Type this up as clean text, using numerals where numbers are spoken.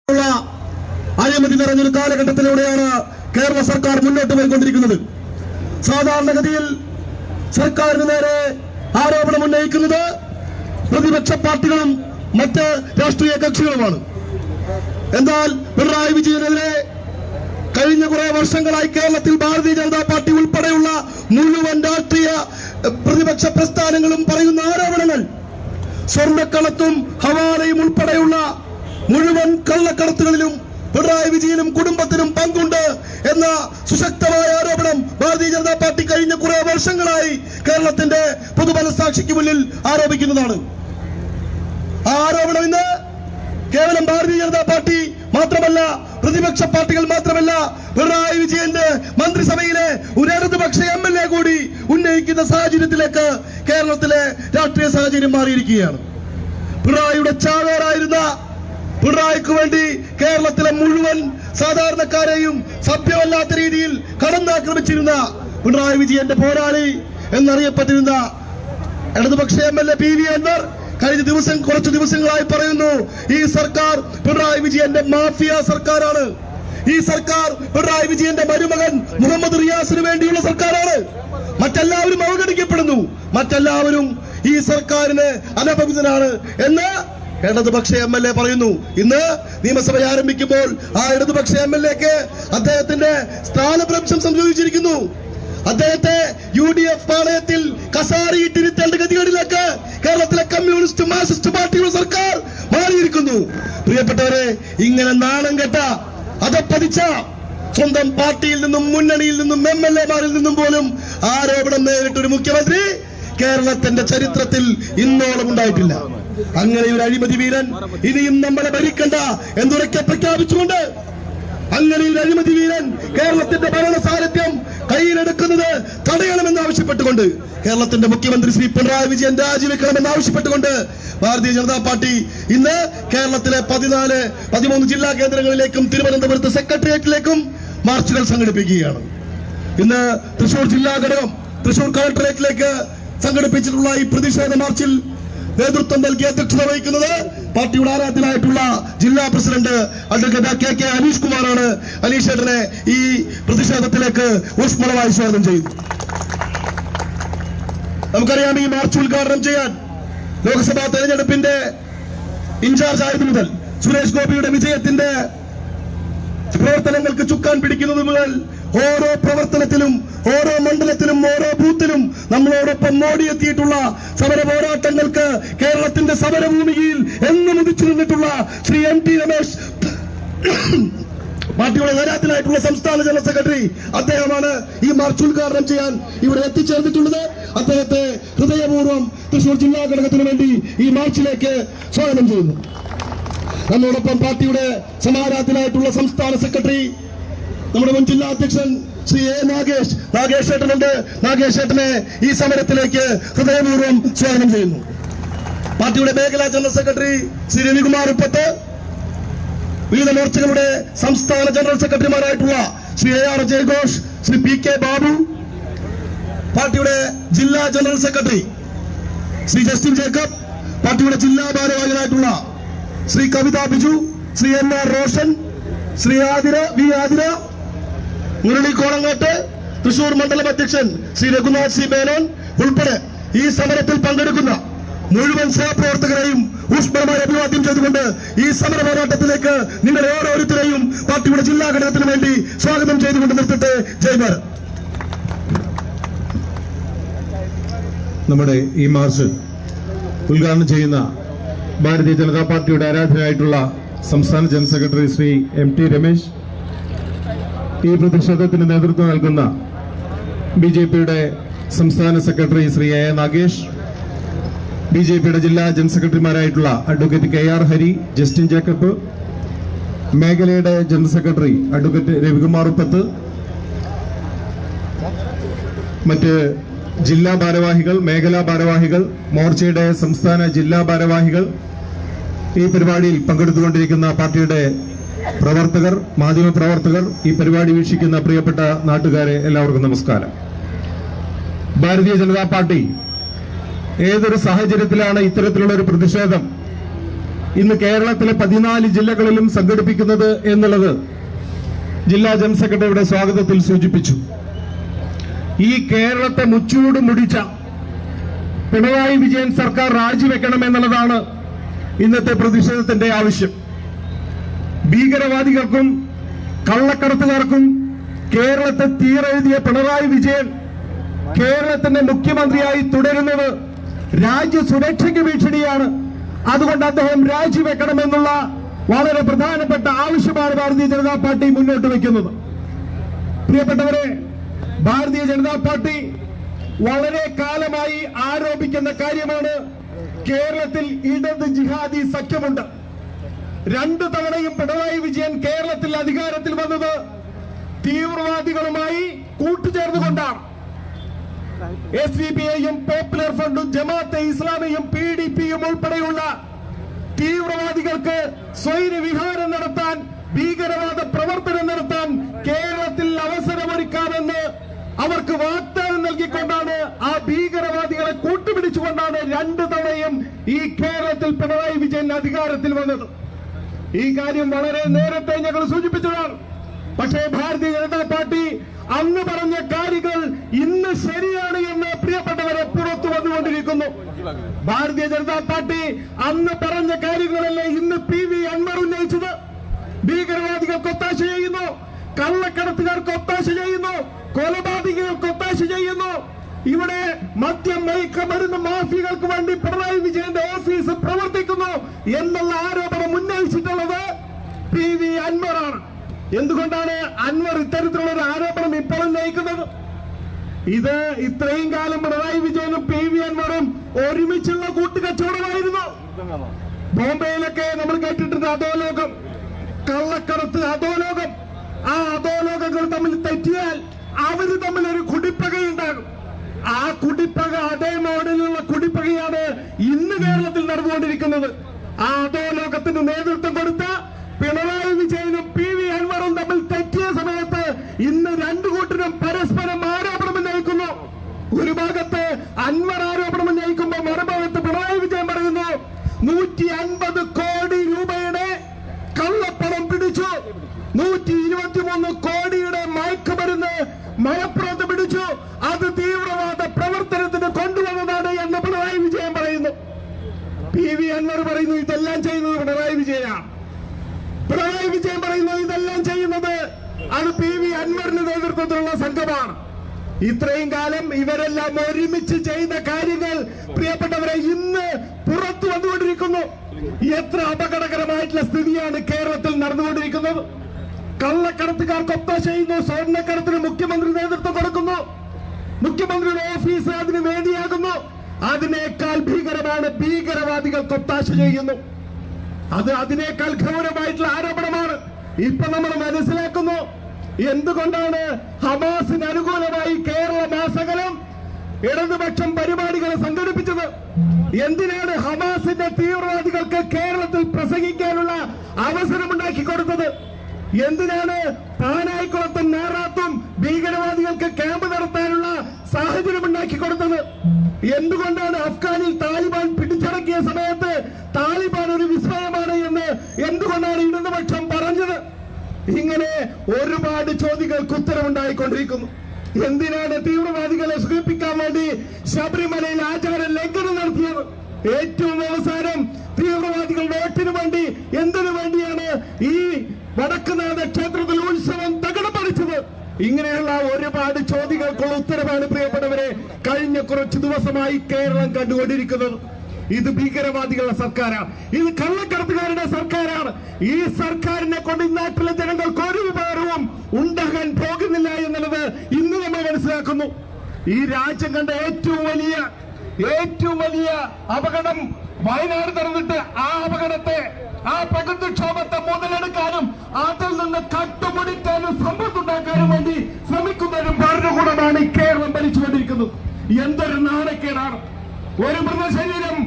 അഴിമതി നിറഞ്ഞൊരു കാലഘട്ടത്തിലൂടെയാണ് കേരള സർക്കാർ മുന്നോട്ട് പോയിക്കൊണ്ടിരിക്കുന്നത്. സാധാരണഗതിയിൽ സർക്കാരിന് നേരെ ആരോപണം ഉന്നയിക്കുന്നത് പ്രതിപക്ഷ പാർട്ടികളും മറ്റ് രാഷ്ട്രീയ കക്ഷികളുമാണ്. എന്നാൽ പിണറായി വിജയനെതിരെ കഴിഞ്ഞ കുറെ വർഷങ്ങളായി കേരളത്തിൽ ഭാരതീയ ജനതാ പാർട്ടി ഉൾപ്പെടെയുള്ള മുഴുവൻ രാഷ്ട്രീയ പ്രതിപക്ഷ പ്രസ്ഥാനങ്ങളും പറയുന്ന ആരോപണങ്ങൾ സ്വർണ്ണക്കടത്തും ഹവാലയും ഉൾപ്പെടെയുള്ള മുഴുവൻ കള്ളക്കടത്തുകളിലും പിണറായി വിജയനും കുടുംബത്തിനും പങ്കുണ്ട് എന്ന സുശക്തമായ ആരോപണം ഭാരതീയ ജനതാ പാർട്ടി കഴിഞ്ഞ കുറെ വർഷങ്ങളായി കേരളത്തിന്റെ പൊതുമനസാക്ഷിക്ക് മുന്നിൽ ആരോപിക്കുന്നതാണ്. ആ ആരോപണം ഇന്ന് കേവലം ഭാരതീയ ജനതാ പാർട്ടി മാത്രമല്ല, പ്രതിപക്ഷ പാർട്ടികൾ മാത്രമല്ല, പിണറായി വിജയന്റെ മന്ത്രിസഭയിലെ ഒരു ഇടതുപക്ഷ MLA കൂടി ഉന്നയിക്കുന്ന സാഹചര്യത്തിലേക്ക് കേരളത്തിലെ രാഷ്ട്രീയ സാഹചര്യം മാറിയിരിക്കുകയാണ്. പിണറായിയുടെ ചാവേറായിരുന്ന, പിണറായിക്ക് വേണ്ടി കേരളത്തിലെ മുഴുവൻ സാധാരണക്കാരെയും സഭ്യമല്ലാത്ത രീതിയിൽ കടന്നാക്രമിച്ചിരുന്ന പിണറായി വിജയന്റെ പോരാളി എന്നറിയപ്പെട്ടിരുന്ന ഇടതുപക്ഷ MLA PV അൻവർ കുറച്ചു ദിവസങ്ങളായി പറയുന്നു, ഈ സർക്കാർ പിണറായി വിജയന്റെ മാഫിയ സർക്കാരാണ്. ഈ സർക്കാർ പിണറായി വിജയന്റെ മരുമകൻ മുഹമ്മദ് റിയാസിന് വേണ്ടിയുള്ള സർക്കാരാണ്. മറ്റെല്ലാവരും അവഗണിക്കപ്പെടുന്നു, മറ്റെല്ലാവരും ഈ സർക്കാരിന് അനപരിചിതനാണ് എന്ന് ഇടതുപക്ഷ MLA പറയുന്നു. ഇന്ന് നിയമസഭ ആരംഭിക്കുമ്പോൾ ആ ഇടതുപക്ഷ MLAക്ക് അദ്ദേഹത്തിന്റെ സ്ഥാനഭ്രംശം സംഭവിച്ചിരിക്കുന്നു. അദ്ദേഹത്തെ UDF പാളയത്തിൽ കസാരയിട്ടിരുത്തേണ്ട ഗതികളിലേക്ക് കേരളത്തിലെ കമ്മ്യൂണിസ്റ്റ് മാർക്സിസ്റ്റ് പാർട്ടിയുടെ സർക്കാർ മാറിയിരിക്കുന്നു. പ്രിയപ്പെട്ടവരെ, ഇങ്ങനെ നാണം കെട്ട അതപ്പതിച്ച സ്വന്തം പാർട്ടിയിൽ നിന്നും മുന്നണിയിൽ നിന്നും MLA-മാരിൽ നിന്നും പോലും ആരോപണം നേരിട്ടൊരു മുഖ്യമന്ത്രി കേരളത്തിന്റെ ചരിത്രത്തിൽ ഇന്നോളം ഉണ്ടായിട്ടില്ല. അങ്ങനെ ഒരു അഴിമതി വീരൻ ഇനിയും നമ്മളെ ഭരിക്കണ്ട എന്നുറക്കെ പ്രഖ്യാപിച്ചുകൊണ്ട്, അങ്ങനെ ഒരു അഴിമതി വീരൻ കേരളത്തിന്റെ ഭരണസാരഥ്യം കയ്യിലെടുക്കുന്നത് തടയണമെന്ന് ആവശ്യപ്പെട്ടുകൊണ്ട്, കേരളത്തിന്റെ മുഖ്യമന്ത്രി ശ്രീ പിണറായി വിജയൻ രാജിവെക്കണമെന്ന് ആവശ്യപ്പെട്ടുകൊണ്ട് ഭാരതീയ ജനതാ പാർട്ടി ഇന്ന് കേരളത്തിലെ 13 ജില്ലാ കേന്ദ്രങ്ങളിലേക്കും തിരുവനന്തപുരത്ത് സെക്രട്ടേറിയറ്റിലേക്കും മാർച്ചുകൾ സംഘടിപ്പിക്കുകയാണ്. ഇന്ന് തൃശൂർ ജില്ലാ ഘടകം തൃശൂർ കളക്ടറേറ്റിലേക്ക് സംഘടിപ്പിച്ചിട്ടുള്ള ഈ പ്രതിഷേധ മാർച്ചിൽ നേതൃത്വം നൽകി അധ്യക്ഷത വഹിക്കുന്നത് പാർട്ടിയുടെ ആരാധ്യനായിട്ടുള്ള ജില്ലാ പ്രസിഡന്റ് അഡ്വക്കേറ്റ് KK അനീഷ് കുമാറാണ്. അനീഷ് ഏട്ടനെ ഈ പ്രതിഷേധത്തിലേക്ക് ഊഷ്മളമായി സ്വാഗതം ചെയ്യുന്നു. നമുക്കറിയാം, ഈ മാർച്ച് ഉദ്ഘാടനം ചെയ്യാൻ ലോക്സഭാ തെരഞ്ഞെടുപ്പിന്റെ ഇൻചാർജ് ആയത് മുതൽ സുരേഷ് ഗോപിയുടെ വിജയത്തിന്റെ പ്രവർത്തനങ്ങൾക്ക് ചുക്കാൻ പിടിക്കുന്നത് മുതൽ ഓരോ പ്രവർത്തനത്തിലും, ഓരോ മണ്ഡലത്തിലും, ഓരോ ബൂത്തിലും നമ്മളോടൊപ്പം ഓടിയെത്തിയിട്ടുള്ള സമര പോരാട്ടങ്ങൾക്ക് കേരളത്തിന്റെ സമരഭൂമിയിൽ എന്നും ഉദിച്ചു നിന്നിട്ടുള്ള ശ്രീ MT രമേശ്, പാർട്ടിയുടെ ആരാധനായിട്ടുള്ള സംസ്ഥാന ജനറൽ സെക്രട്ടറി, അദ്ദേഹമാണ് ഈ മാർച്ച് ഉദ്ഘാടനം ചെയ്യാൻ ഇവിടെ എത്തിച്ചേർന്നിട്ടുള്ളത്. അദ്ദേഹത്തെ ഹൃദയപൂർവ്വം തൃശൂർ ജില്ലാ ഘടകത്തിന് വേണ്ടി ഈ മാർച്ചിലേക്ക് സ്വാഗതം ചെയ്യുന്നു. നമ്മോടൊപ്പം പാർട്ടിയുടെ സമാരാധനായിട്ടുള്ള സംസ്ഥാന സെക്രട്ടറി, നമ്മുടെ മുൻ ജില്ലാ അധ്യക്ഷൻ ശ്രീ A. നാഗേഷ് ഏട്ടനുണ്ട്. നാഗേഷ് ഏട്ടനെ ഈ സമരത്തിലേക്ക് ഹൃദയപൂർവ്വം സ്വാഗതം ചെയ്യുന്നു. പാർട്ടിയുടെ മേഖലാ ജനറൽ സെക്രട്ടറി ശ്രീ രവികുമാർ ഉപ്പത്ത്, വിവിധ മോർച്ചകളുടെ സംസ്ഥാന ജനറൽ സെക്രട്ടറിമാരായിട്ടുള്ള ശ്രീ AR ജയഘോഷ്, ശ്രീ PK ബാബു, പാർട്ടിയുടെ ജില്ലാ general secretary Shri Justin Jacob, പാർട്ടിയുടെ ജില്ലാ ഭാരവാഹികളായിട്ടുള്ള ശ്രീ കവിത ബിജു, ശ്രീ NR റോഷൻ, ശ്രീ ആതിര, മുരളി കോളങ്ങാട്ട്, തൃശൂർ മണ്ഡലം അധ്യക്ഷൻ ശ്രീ രഘുനാഥ് C. മേനോൻ ഉൾപ്പെടെ ഈ സമരത്തിൽ പങ്കെടുക്കുന്ന മുഴുവൻ സഹപ്രവർത്തകരെയും ഊഷ്മളമായി അഭിവാദ്യം ചെയ്തുകൊണ്ട് ഈ സമര പോരാട്ടത്തിലേക്ക് നിങ്ങളെ ഓരോരുത്തരെയും പാർട്ടിയുടെ ജില്ലാ ഘടകത്തിന് വേണ്ടി സ്വാഗതം ചെയ്തുകൊണ്ട് നിർത്തട്ടെ. ജയ് ഭാരത്. നമ്മുടെ ഈ മാർച്ച് ഉദ്ഘാടനം ചെയ്യുന്ന ഭാരതീയ ജനതാ പാർട്ടിയുടെ ആരാധനായിട്ടുള്ള സംസ്ഥാന general secretary Shri MT Ramesh, ഈ പ്രതിഷേധത്തിന് നേതൃത്വം നൽകുന്ന BJPയുടെ സംസ്ഥാന സെക്രട്ടറി ശ്രീ A. നാഗേഷ്, BJPയുടെ ജില്ലാ ജനറൽ സെക്രട്ടറിമാരായിട്ടുള്ള advocate KR Hari, Justin Jacob, മേഖലയുടെ general secretary advocate Ravikumar Uppath, മറ്റ് ജില്ലാ ഭാരവാഹികൾ, മേഖലാ ഭാരവാഹികൾ, മോർച്ചയുടെ സംസ്ഥാന ജില്ലാ ഭാരവാഹികൾ, ഈ പരിപാടിയിൽ പങ്കെടുത്തുകൊണ്ടിരിക്കുന്ന പാർട്ടിയുടെ പ്രവർത്തകർ, മാധ്യമ പ്രവർത്തകർ, ഈ പരിപാടി വീക്ഷിക്കുന്ന പ്രിയപ്പെട്ട നാട്ടുകാരെ, എല്ലാവർക്കും നമസ്കാരം. ഭാരതീയ ജനതാ പാർട്ടി ഏതൊരു സാഹചര്യത്തിലാണ് ഇത്തരത്തിലുള്ള ഒരു പ്രതിഷേധം ഇന്ന് കേരളത്തിലെ 14 ജില്ലകളിലും സംഘടിപ്പിക്കുന്നത് എന്നുള്ളത് ജില്ലാ ജനറൽ സെക്രട്ടറിയുടെ സ്വാഗതത്തിൽ സൂചിപ്പിച്ചു. ഈ കേരളത്തെ മുച്ചൂട് മുടിച്ച പിണറായി വിജയൻ സർക്കാർ രാജിവെക്കണം എന്നുള്ളതാണ് ഇന്നത്തെ പ്രതിഷേധത്തിന്റെ ആവശ്യം. ഭീകരവാദികൾക്കും കള്ളക്കടത്തുകാർക്കും കേരളത്തെ തീരെഴുതിയ പിണറായി വിജയൻ കേരളത്തിന്റെ മുഖ്യമന്ത്രിയായി തുടരുന്നത് രാജ്യസുരക്ഷയ്ക്ക് ഭീഷണിയാണ്. അതുകൊണ്ട് അദ്ദേഹം രാജിവെക്കണമെന്നുള്ള വളരെ പ്രധാനപ്പെട്ട ആവശ്യമാണ് ഭാരതീയ ജനതാ പാർട്ടി മുന്നോട്ട് വയ്ക്കുന്നത്. പ്രിയപ്പെട്ടവരെ, ഭാരതീയ ജനതാ പാർട്ടി വളരെ കാലമായി ആരോപിക്കുന്ന കാര്യമാണ് കേരളത്തിൽ ഇടത് ജിഹാദി സഖ്യമുണ്ട്. 2 തവണയും പിണറായി വിജയൻ കേരളത്തിൽ അധികാരത്തിൽ വന്നത് തീവ്രവാദികളുമായി കൂട്ടുചേർന്നുകൊണ്ടാണ്. SDPഐയും പോപ്പുലർ ഫ്രണ്ടും ജമാഅത്തെ ഇസ്ലാമിയും PDPയും ഉൾപ്പെടെയുള്ള തീവ്രവാദികൾക്ക് സ്വൈരവിഹാരം നടത്താൻ, ഭീകരവാദ പ്രവർത്തനം നടത്താൻ കേരളത്തിൽ അവസരമൊരുക്കാമെന്ന് അവർക്ക് വാഗ്ദാനം നൽകിക്കൊണ്ടാണ്, ആ ഭീകരവാദികളെ കൂട്ടുപിടിച്ചുകൊണ്ടാണ് 2 തവണയും ഈ കേരളത്തിൽ പിണറായി വിജയൻ അധികാരത്തിൽ വന്നത്. ഈ കാര്യം വളരെ നേരത്തെ ഞങ്ങൾ സൂചിപ്പിച്ചതാണ്. പക്ഷേ ഭാരതീയ ജനതാ പാർട്ടി അന്ന് പറഞ്ഞ കാര്യങ്ങൾ ഇന്ന് ശരിയാണ് എന്ന് പ്രിയപ്പെട്ടവരെ പുറത്തു വന്നുകൊണ്ടിരിക്കുന്നു. ഭാരതീയ ജനതാ പാർട്ടി അന്ന് പറഞ്ഞ കാര്യങ്ങളല്ലേ ഇന്ന് PV അൻവർ ഉന്നയിച്ചത്. ഭീകരവാദികൾക്ക് ഒത്താശ ചെയ്യുന്നു, കള്ളക്കടത്തുകാർക്ക് ഒത്താശ ചെയ്യുന്നു, കൊലപാതകികൾക്ക് ഒത്താശ ചെയ്യുന്നു. ഇവിടെ മദ്യം മയക്കുമരുന്ന് മാഫിയകൾക്ക് വേണ്ടി പിണറായി വിജയന്റെ ഓഫീസ് പ്രവർത്തിക്കുന്നു എന്നുള്ള ആരോപണം ഉന്നയിച്ചിട്ടുള്ളത് PV അൻവറാണ്. എന്തുകൊണ്ടാണ് അൻവർ ഇത്തരത്തിലുള്ള ഒരു ആരോപണം ഇപ്പോൾ ഉന്നയിക്കുന്നത്? ഇത് ഇത്രയും കാലം പിണറായി വിജയനും PV അൻവറും ഒരുമിച്ചുള്ള കൂട്ടുകച്ചവടമായിരുന്നു. ബോംബെയിലൊക്കെ നമ്മൾ കേട്ടിട്ടുണ്ട് അധോലോകം, കള്ളക്കടത്ത് അധോലോകം. ആ അധോലോകങ്ങൾ തമ്മിൽ തെറ്റിയാൽ അവര് തമ്മിൽ ഒരു കുടിപ്പകയുണ്ടാകും. ആ കുടിപ്പക അതേ മോഡലിലുള്ള കുടിപ്പകയാണ് ഇന്ന് കേരളത്തിൽ നടന്നുകൊണ്ടിരിക്കുന്നത്. ആ അധോലോകത്തിന് നേതൃത്വം കൊടുത്ത പിണറായി വിജയനും PV അൻവറും തമ്മിൽ തെറ്റിയ സമയത്ത് ഇന്ന് 2 കൂട്ടരും പരസ്പരം ആരോപണം ഉന്നയിക്കുന്നു. ഒരു ഭാഗത്ത് അൻവർ ആരോപണം ഉന്നയിക്കുമ്പോൾ മറുഭാഗത്ത് പിണറായി വിജയൻ പറയുന്നു 150 കോടി രൂപയുടെ കള്ളപ്പണം പിടിച്ചു, 123 കോടിയുടെ മയക്കുമരുന്ന് മലപ്പുറത്ത് പിടിച്ചു, അത് തീവ്രവാദ പ്രവർത്തനത്തിന് കൊണ്ടുവന്നതാണ് എന്ന് പിണറായി വിജയൻ പറയുന്നു. PV അൻവർ പറയുന്നു ഇതെല്ലാം ചെയ്യുന്നത് പിണറായി വിജയനാണ്. പിണറായി വിജയൻ പറയുന്നു ഇതെല്ലാം ചെയ്യുന്നത് അത് PV അൻവറിന്റെ നേതൃത്വത്തിലുള്ള സംഘമാണ്. ഇത്രയും കാലം ഇവരെല്ലാം ഒരുമിച്ച് ചെയ്ത കാര്യങ്ങൾ പ്രിയപ്പെട്ടവരെ ഇന്ന് പുറത്തു വന്നുകൊണ്ടിരിക്കുന്നു. എത്ര അപകടകരമായിട്ടുള്ള സ്ഥിതിയാണ് കേരളത്തിൽ നടന്നുകൊണ്ടിരിക്കുന്നത്. കള്ളക്കടത്തുകാർക്ക് ഒത്താശ ചെയ്യുന്നു, സ്വർണ്ണക്കടത്തിന് മുഖ്യമന്ത്രി നേതൃത്വം കൊടുക്കുന്നു, മുഖ്യമന്ത്രിയുടെ ഓഫീസ് അതിന് വേണ്ടിയാകുന്നു. അതിനേക്കാൾ ഭീകരമാണ് ഭീകരവാദികൾക്ക് ഒത്താശ ചെയ്യുന്നു. അത് അതിനേക്കാൾ ഗൗരവമായിട്ടുള്ള ആരോപണമാണ്. ഇപ്പൊ നമ്മൾ മനസ്സിലാക്കുന്നു എന്തുകൊണ്ടാണ് ഹമാസിന് അനുകൂലമായി കേരള മാസകലം ഇടതുപക്ഷം പരിപാടികൾ സംഘടിപ്പിച്ചത്. എന്തിനാണ് ഹമാസിന്റെ തീവ്രവാദികൾക്ക് കേരളത്തിൽ പ്രസംഗിക്കാനുള്ള അവസരമുണ്ടാക്കി കൊടുത്തത്? എന്തിനാണ് പാനായിക്കുളത്തും നാറാത്തും ഭീകരവാദികൾക്ക് ക്യാമ്പ് നടത്താനുള്ള സാഹചര്യം ഉണ്ടാക്കി കൊടുത്തത്? എന്തുകൊണ്ടാണ് അഫ്ഗാനിൽ താലിബാൻ പിടിച്ചടക്കിയ സമയത്ത് താലിബാൻ ഒരു വിസ്മയമാണ് എന്ന് എന്തുകൊണ്ടാണ് ഇടതുപക്ഷം പറഞ്ഞത്? ഇങ്ങനെ ഒരുപാട് ചോദ്യങ്ങൾക്ക് ഉത്തരവുണ്ടായിക്കൊണ്ടിരിക്കുന്നു. എന്തിനാണ് തീവ്രവാദികളെ സുഖിപ്പിക്കാൻ വേണ്ടി ശബരിമലയിൽ ആചാര ലംഘനം നടത്തിയത്? ഏറ്റവും അവസാനം തീവ്രവാദികൾ വോട്ടിന് വേണ്ടി എന്തിനു വേണ്ടിയാണ് ഈ വടക്കുനാഥ ക്ഷേത്രത്തിൽ ഉത്സവം തകിടമറിച്ചത്? ഇങ്ങനെയുള്ള ഒരുപാട് ചോദ്യങ്ങൾക്കുള്ള ഉത്തരവാണ് പ്രിയപ്പെട്ടവരെ കഴിഞ്ഞ കുറച്ച് ദിവസമായി കേരളം കണ്ടുകൊണ്ടിരിക്കുന്നത്. ഇത് ഭീകരവാദികളുടെ സർക്കാരാണ്, ഇത് കള്ളക്കടത്തുകാരുടെ സർക്കാരാണ്. ഈ സർക്കാരിനെ കൊണ്ട് നാട്ടിലെ ജനങ്ങൾക്ക് ഒരു ഉപകാരവും ഉണ്ടാകാൻ പോകുന്നില്ല എന്നുള്ളത് ഇന്ന് നമ്മൾ മനസ്സിലാക്കുന്നു. ഈ രാജ്യം കണ്ട ഏറ്റവും വലിയ അപകടം വയനാട് നടന്നിട്ട് ആ അപകടത്തെ, ആ പ്രകൃതിക്ഷോഭത്തെ മുതലെടുക്കാനും അതിൽ നിന്ന് കട്ടുമുടിക്കാനും സമ്പത്തുണ്ടാക്കാനും വേണ്ടി ശ്രമിക്കുന്ന ഒരു ഭരണകൂടമാണ് ഈ കേരളം ഭരിച്ചുകൊണ്ടിരിക്കുന്നത്. എന്തൊരു നാണക്കേടാണ്! ഒരു മൃതശരീരം